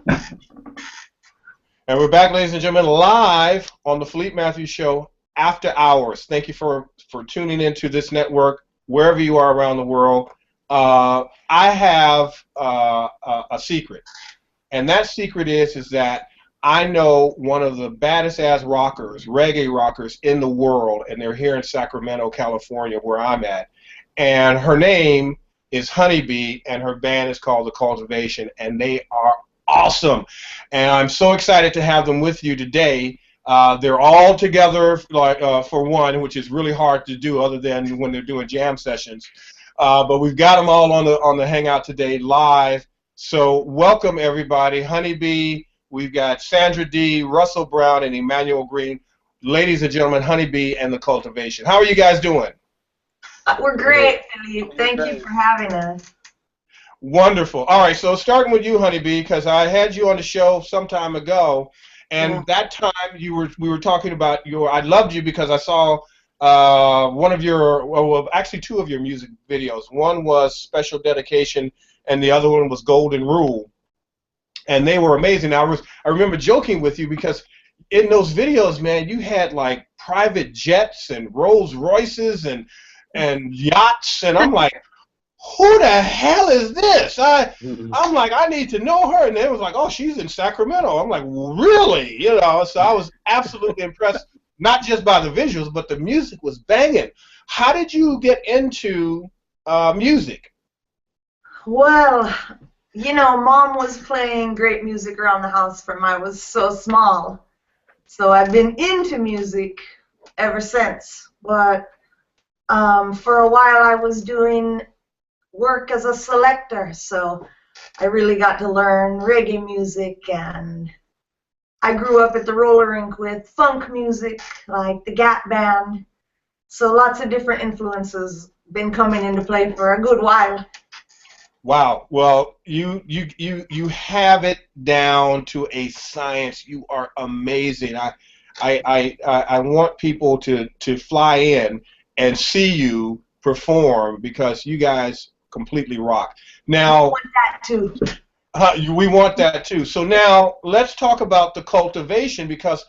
And we're back, ladies and gentlemen, live on the Philippe Matthews Show after hours. Thank you for tuning into this network, wherever you are around the world. I have a secret, and that secret is that I know one of the baddest ass rockers, reggae rockers in the world, and they're here in Sacramento, California, where I'm at. And her name is Honeybee, and her band is called The Cultivation, and they are awesome. And I'm so excited to have them with you today. They're all together for one, which is really hard to do other than when they're doing jam sessions. But we've got them all on the Hangout today live. So welcome, everybody. Honeybee, we've got Sandra D, Russell Brown, and Emmanuel Green. Ladies and gentlemen, Honeybee and The Cultivation. How are you guys doing? We're great, Philippe. Thank you for having us. Wonderful. All right, so starting with you, Honeybee, because I had you on the show some time ago, and that time we were talking about I loved you because I saw one of your, well, actually two of your music videos. One was Special Dedication, and the other one was Golden Rule, and they were amazing. I remember joking with you because in those videos, man, you had like private jets and Rolls Royces and yachts, and I'm like, who the hell is this? I'm like, I need to know her, and they was like, oh, she's in Sacramento. I'm like, really? You know, so I was absolutely impressed, not just by the visuals, but the music was banging. How did you get into music? Well, you know, Mom was playing great music around the house from I was so small, so I've been into music ever since. But for a while I was doing work as a selector, so I really got to learn reggae music, and I grew up at the roller rink with funk music like the Gat Band, so lots of different influences been coming into play for a good while. Wow. Well, you have it down to a science. You are amazing. I want people to fly in and see you perform because you guys completely rock. Now, we want that too. We want that too. So now let's talk about The Cultivation, because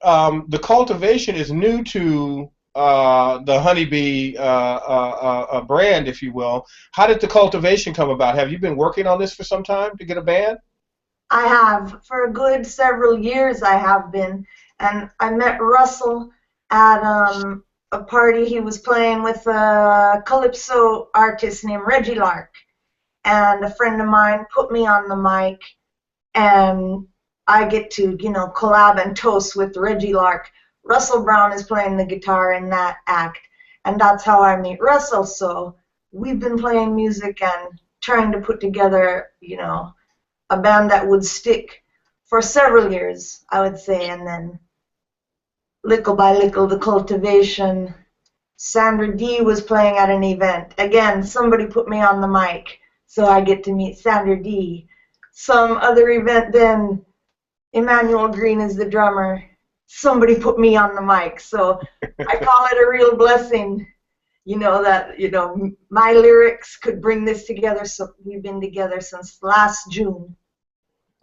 The Cultivation is new to the Honeybee brand, if you will. How did The Cultivation come about? Have you been working on this for some time to get a band? I have. For a good several years I have been. And I met Russell at a party. He was playing with a calypso artist named Reggie Lark, and a friend of mine put me on the mic, and I get to, you know, collab and toast with Reggie Lark. Russell Brown is playing the guitar in that act, and that's how I meet Russell. So we've been playing music and trying to put together, you know, a band that would stick for several years, I would say, and then little by little, The Cultivation. Sandra D was playing at an event. Again, somebody put me on the mic, so I get to meet Sandra D. Some other event, then Emmanuel Green is the drummer. Somebody put me on the mic, so I call it a real blessing, you know, that, you know, my lyrics could bring this together. So we've been together since last June.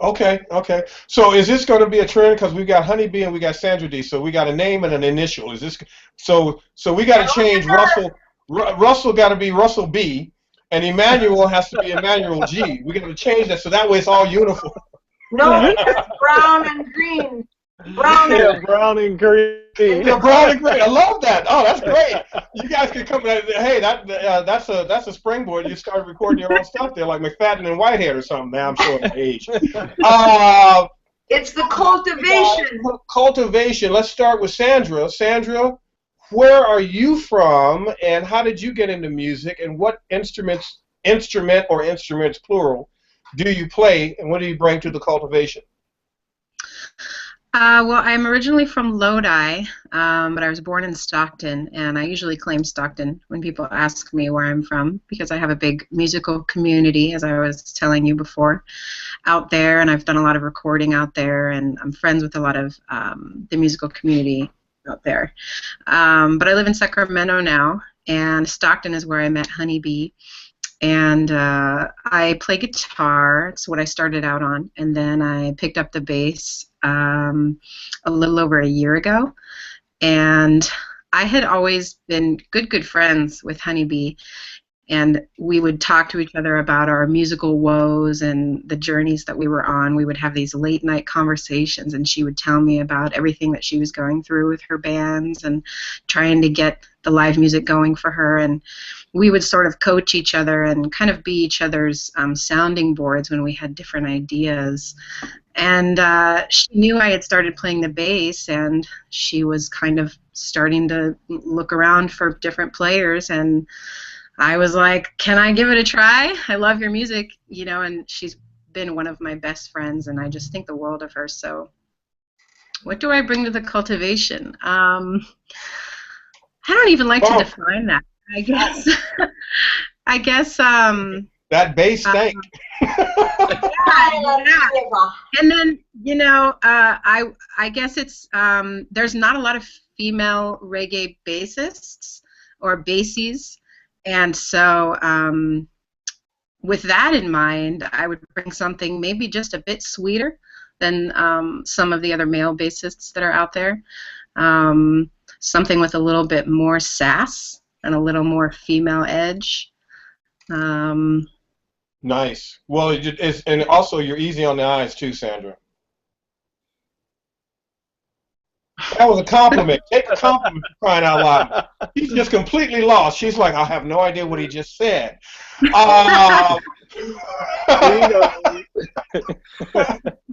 Okay, okay. So is this going to be a trend? Because we got Honeybee and we got Sandra D. So we got a name and an initial. Is this so we got to change Russell? Russell got to be Russell B, and Emmanuel has to be Emmanuel G. We got to change that so that way it's all uniform. No, it's brown and green. Brown and green. Yeah, brown and green. I love that. Oh, that's great. You guys can come. Hey, that's a springboard. You start recording your own stuff there, like McFadden and Whitehead or something. Now I'm showing age. It's The Cultivation. Cultivation. Let's start with Sandra. Sandra, where are you from, and how did you get into music, and what instrument or instruments plural do you play, and what do you bring to The Cultivation? Well, I'm originally from Lodi, but I was born in Stockton, and I usually claim Stockton when people ask me where I'm from because I have a big musical community, as I was telling you before, out there, and I've done a lot of recording out there, and I'm friends with a lot of the musical community out there. But I live in Sacramento now, and Stockton is where I met Honeybee. And I play guitar. It's what I started out on. And then I picked up the bass a little over a year ago. And I had always been good friends with Honeybee. And we would talk to each other about our musical woes and the journeys that we were on. We would have these late night conversations, and she would tell me about everything that she was going through with her bands and trying to get the live music going for her. And we would sort of coach each other and kind of be each other's sounding boards when we had different ideas. And she knew I had started playing the bass, and she was kind of starting to look around for different players, and I was like, can I give it a try? I love your music, you know, and she's been one of my best friends, and I just think the world of her. So what do I bring to the cultivation? I don't even like to define that. I guess I guess that bass thing. Yeah. And then, you know, I guess it's there's not a lot of female reggae bassists or bassies. And so with that in mind, I would bring something maybe just a bit sweeter than some of the other male bassists that are out there. Something with a little bit more sass and a little more female edge. Nice. Well, and also you're easy on the eyes too, Sandra. That was a compliment. Take a compliment, for crying out loud. She's just completely lost. She's like, I have no idea what he just said.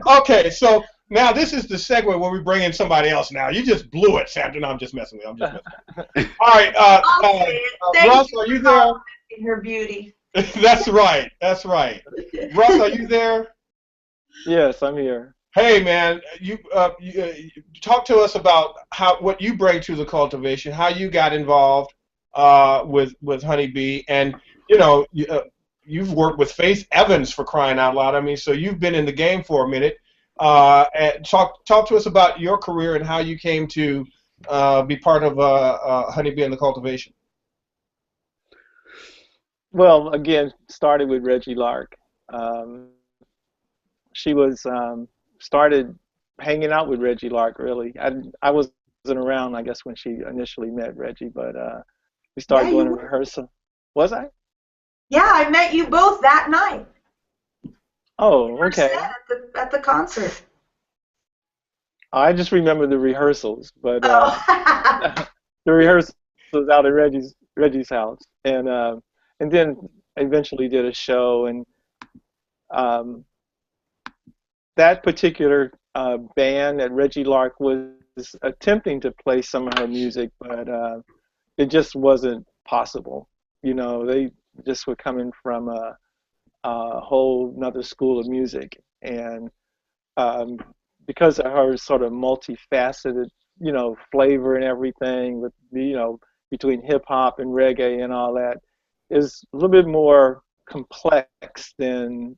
Okay, so now this is the segue where we bring in somebody else now. You just blew it, Sandra. No, I'm just messing with you. All right, Russ, are you there? Her beauty. That's right. That's right. Russ, are you there? Yes, I'm here. Hey, man, you talk to us about what you bring to the cultivation, how you got involved with Honeybee, and you know you've worked with Faith Evans, for crying out loud. I mean, so you've been in the game for a minute. And talk to us about your career and how you came to be part of Honeybee and the cultivation. Well, again, started with Reggie Lark. She was started hanging out with Reggie Lark, really. I wasn't around, I guess, when she initially met Reggie, but we started doing a rehearsal. Was I? Yeah, I met you both that night. Oh, okay. At the concert. I just remember the rehearsals, but the rehearsals was out at Reggie's house, and then eventually did a show, and that particular band that Reggie Lark was attempting to play some of her music, but it just wasn't possible. You know, they just were coming from a whole another school of music, and because of her sort of multifaceted, you know, flavor and everything, with, you know, between hip hop and reggae and all that, is a little bit more complex than,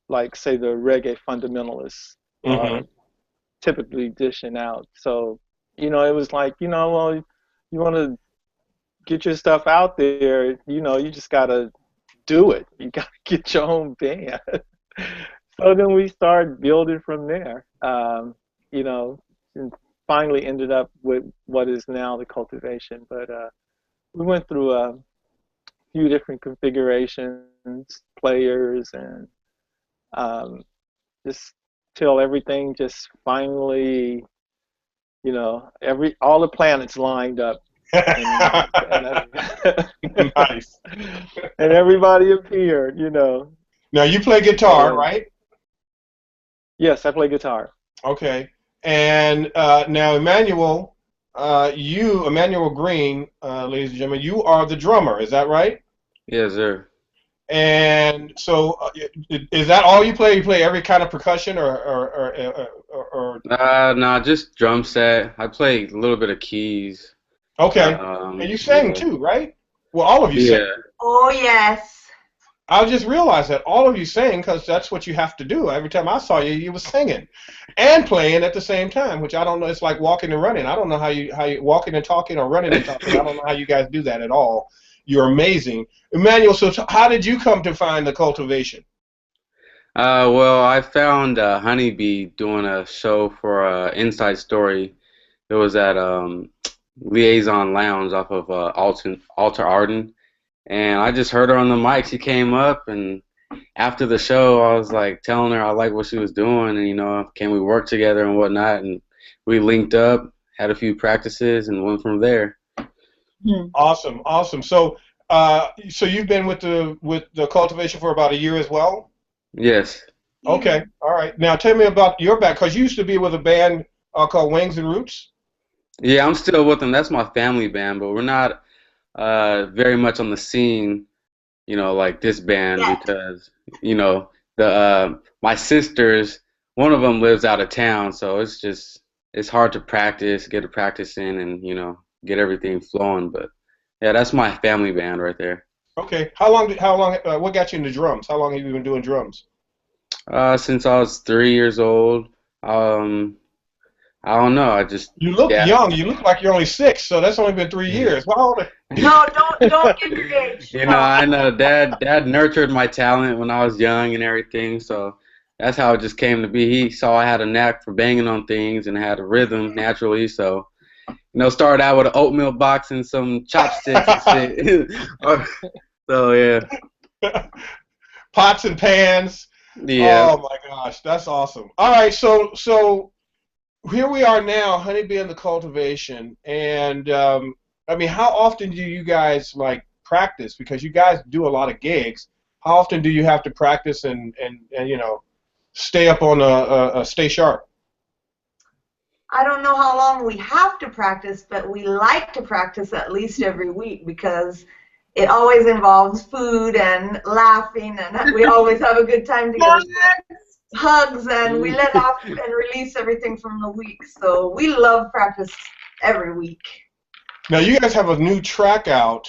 like, say, the reggae fundamentalists are typically dishing out. So, you know, it was like, you know, well, you want to get your stuff out there, you know, you just got to do it. You got to get your own band. So then we started building from there, you know, and finally ended up with what is now the cultivation. But we went through a few different configurations, players, and just till everything just finally, you know, all the planets lined up. and Nice. And everybody appeared, you know. Now you play guitar, right? Yes, I play guitar. Okay. And now Emmanuel, Emmanuel Green, ladies and gentlemen, you are the drummer. Is that right? Yes, sir. And so, is that all you play? You play every kind of percussion, or No, just drum set. I play a little bit of keys. Okay. And you sing too, right? Well, all of you sing. Oh, yes. I just realized that all of you sing because that's what you have to do. Every time I saw you, you were singing and playing at the same time, which I don't know. It's like walking and running. I don't know how you walking and talking or running and talking. I don't know how you guys do that at all. You're amazing. Emmanuel, so how did you come to find the cultivation? Well, I found Honeybee doing a show for Inside Story. It was at Liaison Lounge off of Alter Arden, and I just heard her on the mic. She came up, and after the show, I was like telling her I like what she was doing, and can we work together and whatnot. And we linked up, had a few practices, and went from there. Awesome, awesome. So, so you've been with the cultivation for about a year as well? Yes. Okay, all right. Now tell me about your back, because you used to be with a band called Wings and Roots. Yeah, I'm still with them. That's my family band, but we're not very much on the scene, like this band because, my sisters, one of them lives out of town, so it's hard to practice, get a practice in, and get everything flowing. But yeah, that's my family band right there. Okay. What got you into drums? How long have you been doing drums? Since I was 3 years old. I don't know. You look young. You look like you're only 6, so that's only been 3 years. How old are you? No, don't give your age. I know. Dad nurtured my talent when I was young and everything, so that's how it just came to be. He saw I had a knack for banging on things and had a rhythm naturally, so started out with an oatmeal box and some chopsticks and shit. So yeah. Pots and pans. Yeah. Oh my gosh, that's awesome. All right, so here we are now, Honeybee and the Cultivation, and how often do you guys practice? Because you guys do a lot of gigs. How often do you have to practice and stay up on stay sharp? I don't know how long we have to practice, but we like to practice at least every week because it always involves food and laughing, and we always have a good time together. Hugs, and we let off and release everything from the week. So we love practice every week. Now you guys have a new track out.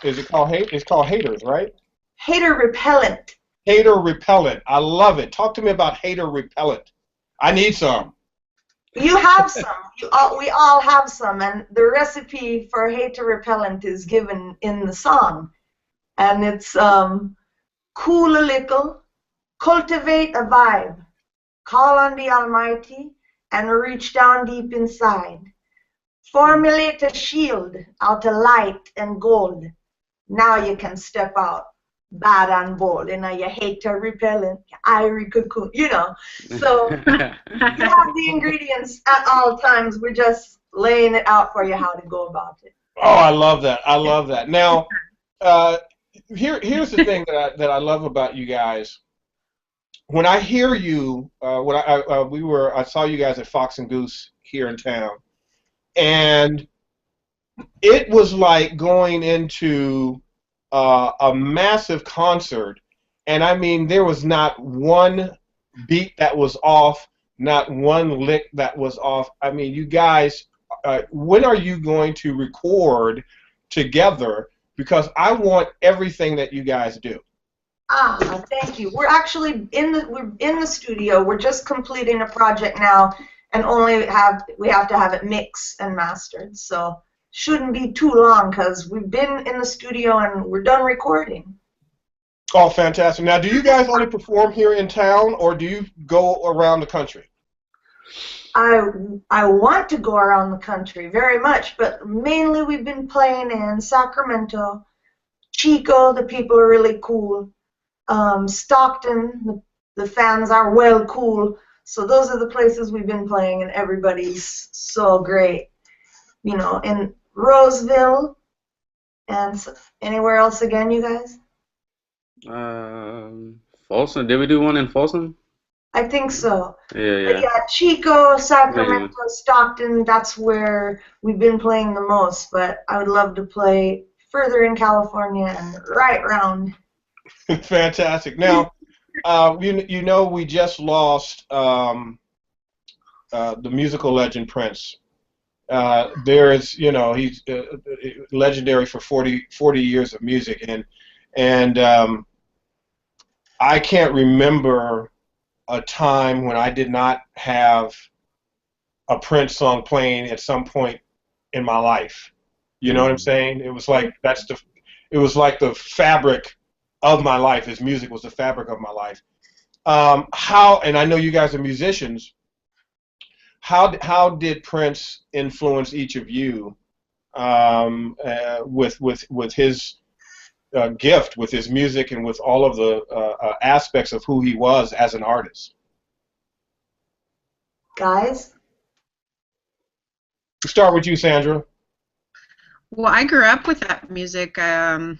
Is it called It's called Haters, right? Hater Repellent. Hater Repellent. I love it. Talk to me about Hater Repellent. I need some. You have some. We all have some, and the recipe for Hater Repellent is given in the song, and it's cool a little, cultivate a vibe, call on the Almighty, and reach down deep inside. Formulate a shield out of light and gold. Now you can step out, bad and bold. You hater repellent, irie cocoon, So you have the ingredients at all times. We're just laying it out for you how to go about it. Oh, I love that. I love that. Now, here's the thing that I love about you guys. When I hear you, I saw you guys at Fox and Goose here in town, and it was like going into a massive concert, and I mean there was not one beat that was off, not one lick that was off. I mean, you guys, when are you going to record together? Because I want everything that you guys do. Thank you. We're actually in the studio. We're just completing a project now, and we have to have it mixed and mastered. So shouldn't be too long because we've been in the studio and we're done recording. Oh, fantastic! Now, do you guys only perform here in town, or do you go around the country? I want to go around the country very much, but mainly we've been playing in Sacramento, Chico. The people are really cool. Stockton, the fans are well cool. So those are the places we've been playing, and everybody's so great. In Roseville, and anywhere else again, you guys? Folsom. Did we do one in Folsom? I think so. Yeah. But yeah, Chico, Sacramento, Stockton, that's where we've been playing the most. But I would love to play further in California and right round. Fantastic. Now, we just lost the musical legend Prince. He's legendary for 40 years of music, and I can't remember a time when I did not have a Prince song playing at some point in my life. You know what I'm saying? It was like it was like the fabric of my life. His music was the fabric of my life. And I know you guys are musicians. How did Prince influence each of you with his gift, with his music, and with all of the aspects of who he was as an artist? Guys? We'll start with you, Sandra. Well, I grew up with that music in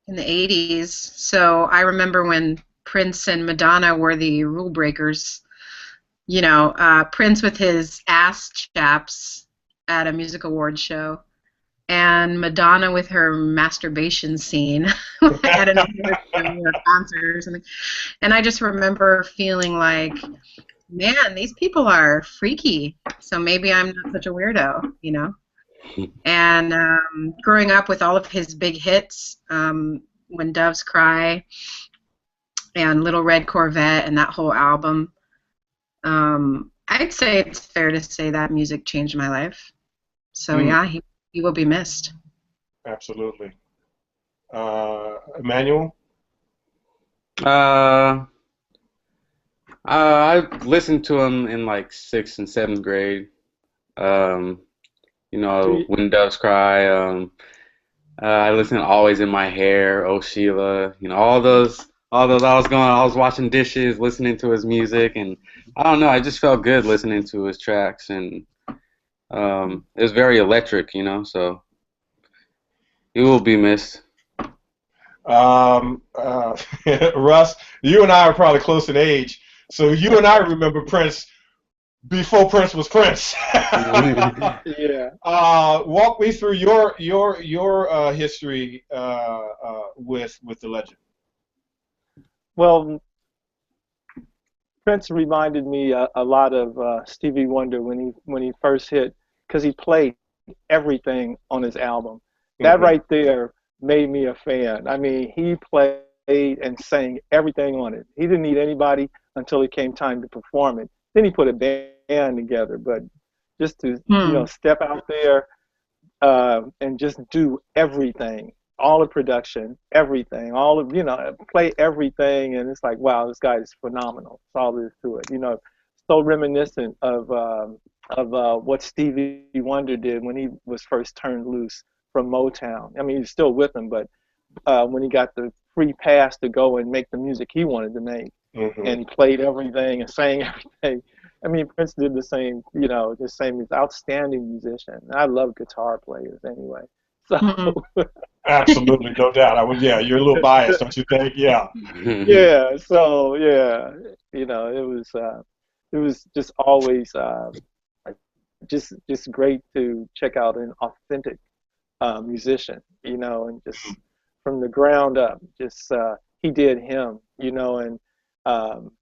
the 80s, so I remember when Prince and Madonna were the rule breakers. You know, Prince with his ass chaps at a music award show, and Madonna with her masturbation scene at an concert or something. And I just remember feeling like, man, these people are freaky, so maybe I'm not such a weirdo, you know? And growing up with all of his big hits, When Doves Cry and Little Red Corvette and that whole album, I'd say it's fair to say that music changed my life. So yeah, he will be missed. Absolutely. Emmanuel? I listened to him in like 6th and 7th grade. You know, When Doves Cry. I listened to Always in My Hair, Oh Sheila. You know, all those. I was washing dishes, listening to his music, and I don't know. I just felt good listening to his tracks, and it was very electric, you know. So he will be missed. Russ, you and I are probably close in age, so you and I remember Prince before Prince was Prince. Yeah. Walk me through your history with the legend. Well, Prince reminded me a lot of Stevie Wonder when he first hit, because he played everything on his album. That right there made me a fan. I mean, he played and sang everything on it. He didn't need anybody until it came time to perform it. Then he put a band together. But just to step out there and just do everything. All the production, everything, all of, play everything, and it's like, wow, this guy is phenomenal. That's all there is to it. You know, so reminiscent of what Stevie Wonder did when he was first turned loose from Motown. I mean, he's still with them, but when he got the free pass to go and make the music he wanted to make, and he played everything and sang everything. I mean, Prince did the same, the same. He's an outstanding musician. I love guitar players anyway. So. Absolutely, no doubt. You're a little biased, don't you think? Yeah. Yeah. So yeah, it was just always just great to check out an authentic musician, and just from the ground up, just he did him, and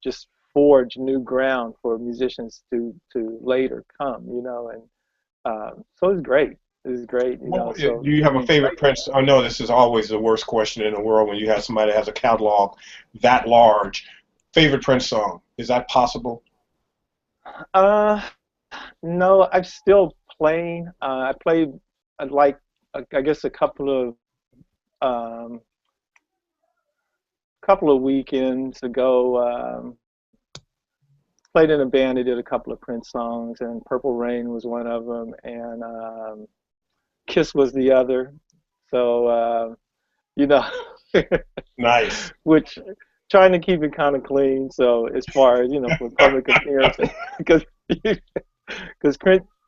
just forge new ground for musicians to later come, and so it's great. This is great. Do you have a favorite Prince? I know this is always the worst question in the world when you have somebody that has a catalog that large. Favorite Prince song? Is that possible? No, I'm still playing. I played like I guess a couple of weekends ago. Played in a band that did a couple of Prince songs, and Purple Rain was one of them, and Kiss was the other. So, nice. Which, trying to keep it kind of clean. So as far as, for public appearances, because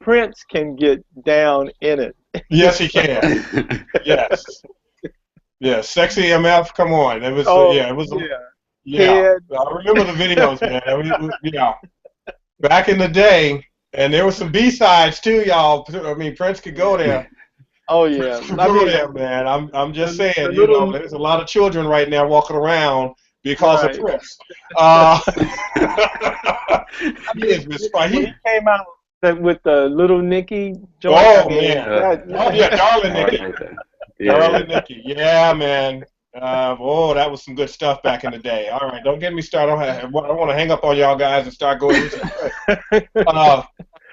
Prince can get down in it. Yes, he can. Yes. Yeah, Sexy MF, come on. It was, it was. Yeah. I remember the videos, man. Back in the day, and there were some B-sides too, y'all. I mean, Prince could go there. Oh yeah, man. I'm just saying, there's a lot of children right now walking around because of Prince. He came out with the Little Nicky joint. Oh man, Darling Nicky. Darling Nicky. Yeah, man. That was some good stuff back in the day. All right, don't get me started. I don't want to hang up on y'all guys and start going because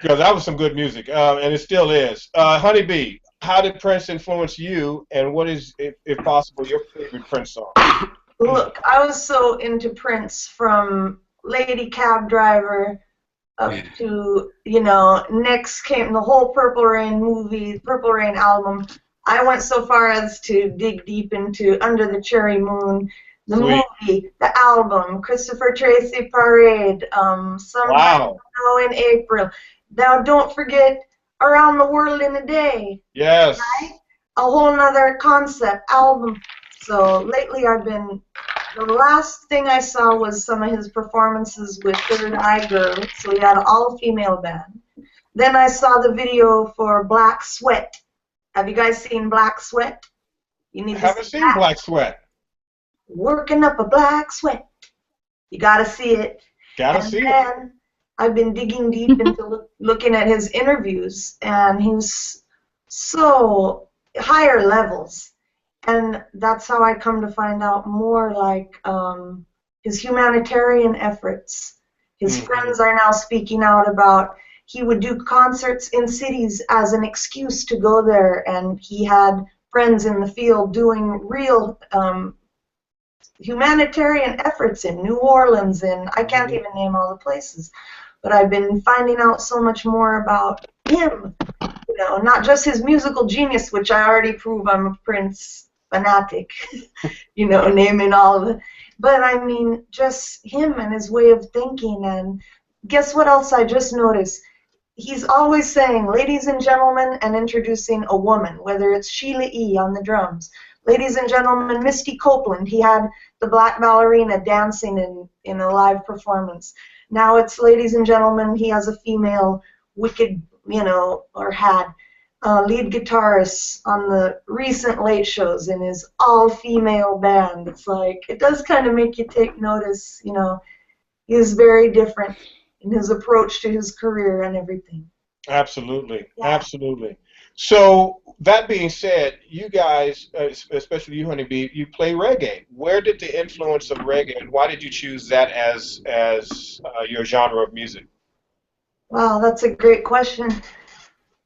that was some good music, and it still is. Honeybee, how did Prince influence you, and what is, if possible, your favorite Prince song? Look, I was so into Prince from Lady Cab Driver up to, you know, next came the whole Purple Rain movie, Purple Rain album. I went so far as to dig deep into Under the Cherry Moon, the movie, the album, Christopher Tracy Parade, Sometime in April. Now don't forget Around the World in a Day. Yes. Right? A whole nother concept album. So lately I've been, the last thing I saw was some of his performances with Third Eye Girl. So he had an all-female band. Then I saw the video for Black Sweat. Have you guys seen Black Sweat? You need I haven't seen Black Sweat. Working up a black sweat. You gotta see it. Gotta see it. I've been digging deep into looking at his interviews, and he's so higher levels. And that's how I come to find out more, like his humanitarian efforts. His friends are now speaking out about he would do concerts in cities as an excuse to go there, and he had friends in the field doing real humanitarian efforts in New Orleans, and I can't even name all the places. But I've been finding out so much more about him, you know, not just his musical genius, which I already prove I'm a Prince fanatic, you know, naming all of it. But I mean, just him and his way of thinking. And guess what else I just noticed? He's always saying, ladies and gentlemen, and introducing a woman, whether it's Sheila E. on the drums. Ladies and gentlemen, Misty Copeland. He had the black ballerina dancing in a live performance. Now it's ladies and gentlemen, he has a female wicked, you know, or had lead guitarist on the recent late shows in his all-female band. It's like, it does kind of make you take notice, you know, he's very different in his approach to his career and everything. Absolutely, absolutely. So that being said, you guys, especially you, Honeybee, you play reggae. Where did the influence of reggae, and why did you choose that as your genre of music? Wow, that's a great question.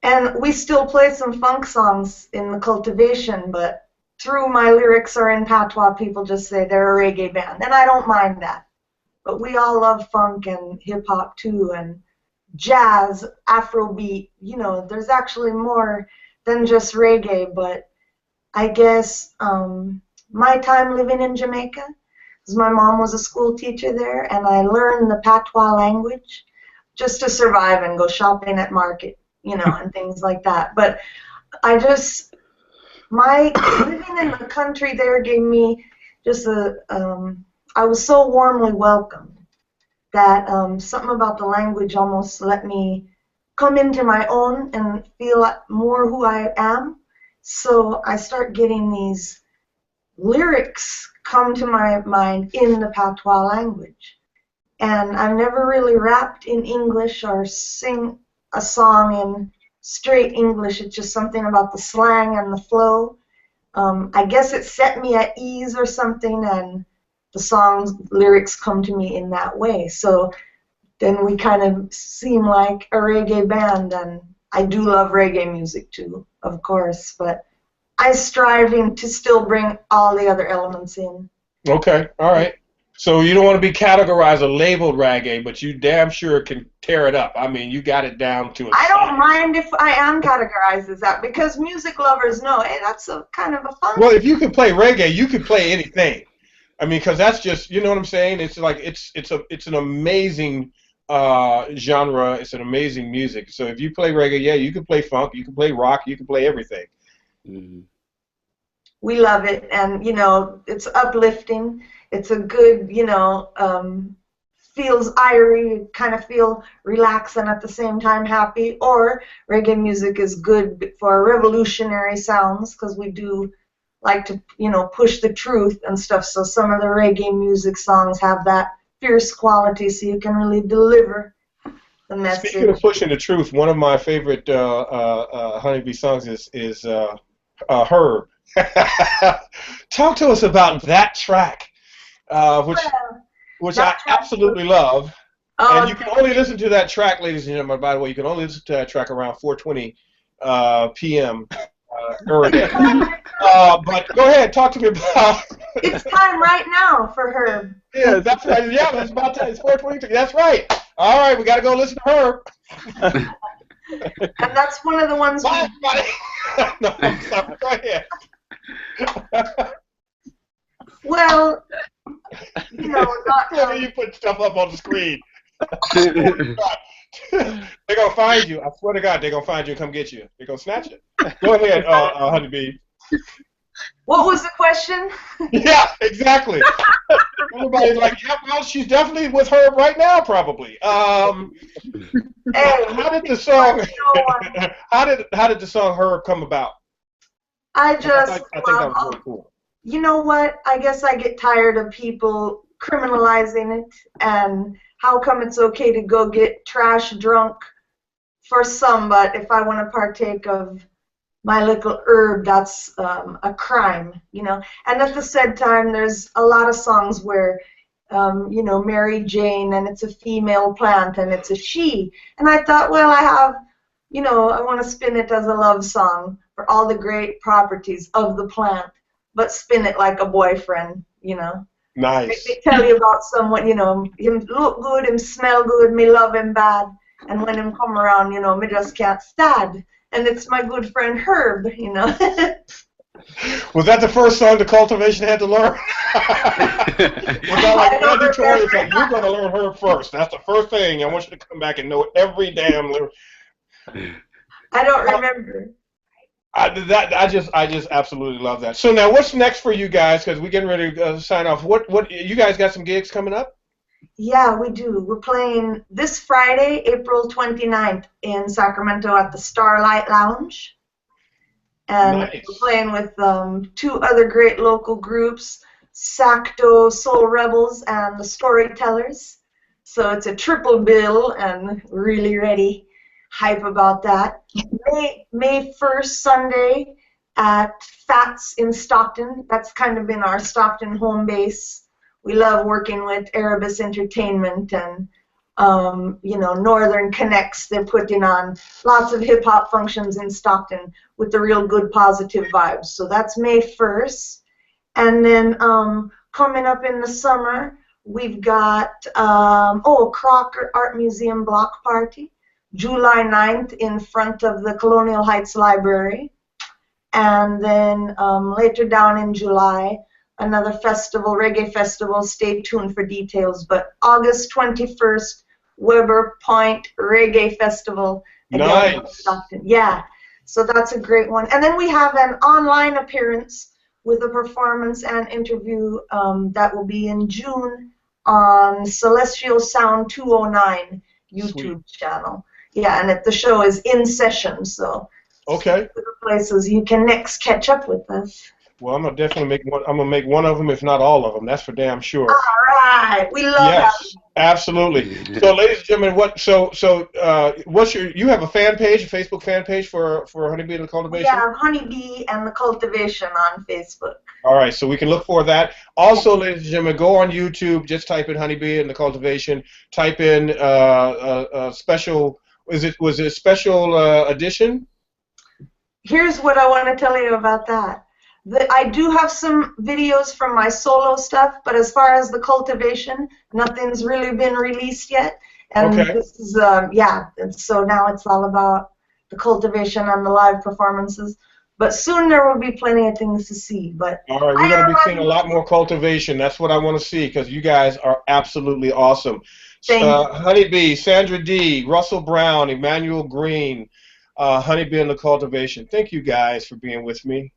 And we still play some funk songs in The Cultivation, but through my lyrics are in patois, people just say they're a reggae band, and I don't mind that. But we all love funk and hip-hop too, and jazz, Afrobeat, you know, there's actually more than just reggae. But I guess my time living in Jamaica, because my mom was a school teacher there, and I learned the patois language just to survive and go shopping at market, you know, and things like that. But I just, my living in the country there gave me just I was so warmly welcomed that something about the language almost let me come into my own and feel more who I am. So I start getting these lyrics come to my mind in the patois language. And I've never really rapped in English or sing a song in straight English. It's just something about the slang and the flow. I guess it set me at ease or something, and the song's lyrics come to me in that way. So then we kind of seem like a reggae band, and I do love reggae music too, of course, but I striving to still bring all the other elements in. Okay, all right. So you don't want to be categorized or labeled reggae, but you damn sure can tear it up. I mean, you got it down to a I don't mind if I am categorized as that, because music lovers know, hey, that's a kind of a fun. Well, if you can play reggae, you can play anything. I mean, because that's just, you know what I'm saying? It's like it's an amazing genre. It's an amazing music. So if you play reggae, yeah, you can play funk, you can play rock, you can play everything. Mm-hmm. We love it, and you know, it's uplifting. It's a good, you know, feels irie, kind of feel relaxed and at the same time happy. Or reggae music is good for revolutionary sounds, because we do like to, you know, push the truth and stuff. So some of the reggae music songs have that fierce quality, so you can really deliver the message. Speaking of pushing the truth, one of my favorite Honeybee songs is Herb. Talk to us about that track, which I absolutely love. And you can only listen to that track, ladies and gentlemen. By the way, you can only listen to that track around 4:20 p.m. Day. But go ahead, talk to me about. It's time right now for Herb. Yeah, that's right. Yeah, it's about time. It's 4:22. That's right. All right, we got to go listen to Herb. And that's one of the ones. Bye, everybody. No, I'm sorry. Go ahead. Well, you know, not. You put stuff up on the screen. They're gonna find you. I swear to God, they're gonna find you and come get you. They're gonna snatch it. Go ahead, Honeybee. What was the question? Yeah, exactly. Everybody's like, yeah, well, she's definitely with Herb right now, probably. Hey, how did the song? how did the song Herb come about? I think that was really cool. You know what? I guess I get tired of people criminalizing it, and how come it's okay to go get trash drunk for some, but if I want to partake of my little herb, that's a crime, you know. And at the said time, there's a lot of songs where, you know, Mary Jane, and it's a female plant, and it's a she. And I thought, well, I have, you know, I want to spin it as a love song for all the great properties of the plant, but spin it like a boyfriend, you know. Nice. They tell you about someone, you know, him look good, him smell good, me love him bad, and when him come around, you know, me just can't stand. And it's my good friend Herb, you know. Was that the first song The Cultivation had to learn? Was that like mandatory? It's like, you're going to learn Herb first. That's the first thing. I want you to come back and know every damn lyric. I don't remember. I just absolutely love that. So now, what's next for you guys? Because we're getting ready to sign off. What you guys got some gigs coming up? Yeah, we do. We're playing this Friday, April 29th, in Sacramento at the Starlight Lounge. And nice. We're playing with 2 other great local groups, Sacto Soul Rebels and the Storytellers. So it's a triple bill, and really ready, hype about that. May 1st, Sunday, at Fats in Stockton. That's kind of been our Stockton home base. We love working with Erebus Entertainment and, you know, Northern Connects. They're putting on lots of hip-hop functions in Stockton with the real good positive vibes. So that's May 1st. And then coming up in the summer, we've got, Crocker Art Museum Block Party, July 9th in front of the Colonial Heights Library. And then later down in July, another festival, reggae festival. Stay tuned for details. But August 21st, Weber Point Reggae Festival. Again, nice. Yeah, so that's a great one. And then we have an online appearance with a performance and interview that will be in June on Celestial Sound 209 YouTube channel. Yeah, and the show is in session, so okay. Places you can next catch up with us. Well, I'm gonna definitely make one. I'm gonna make one of them, if not all of them. That's for damn sure. All right, we love that. Yes, absolutely. So, ladies and gentlemen, what's you have a fan page, a Facebook fan page for Honeybee and the Cultivation? Yeah, Honeybee and the Cultivation on Facebook. All right, so we can look for that. Also, ladies and gentlemen, go on YouTube. Just type in Honeybee and the Cultivation. Type in special. Was it a special edition? Here's what I want to tell you about that. I do have some videos from my solo stuff, but as far as the Cultivation, nothing's really been released yet. And this is, and so now it's all about the Cultivation and the live performances. But soon there will be plenty of things to see. But all right, we're going to be seeing a lot more Cultivation. That's what I want to see, because you guys are absolutely awesome. Honeybee, Sandra D, Russell Brown, Emmanuel Green, Honeybee and the Cultivation. Thank you guys for being with me.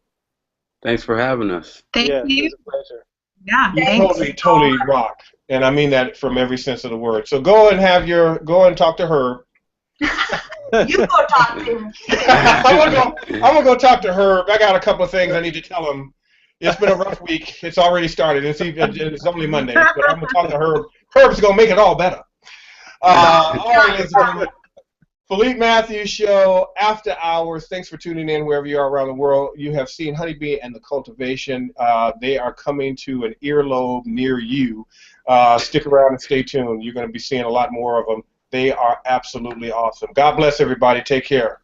Thanks for having us. Thank you. It's a pleasure. Yeah, you totally rock, and I mean that from every sense of the word. So go and talk to Herb. You go talk to him. I'm gonna go talk to Herb. I got a couple of things I need to tell him. It's been a rough week. It's already started. It's only Monday, but I'm gonna talk to Herb. Herb's gonna make it all better. All right, ladies and gentlemen. Philippe Matthews Show, After Hours. Thanks for tuning in wherever you are around the world. You have seen Honeybee and the Cultivation. They are coming to an earlobe near you. Stick around and stay tuned. You're going to be seeing a lot more of them. They are absolutely awesome. God bless everybody. Take care.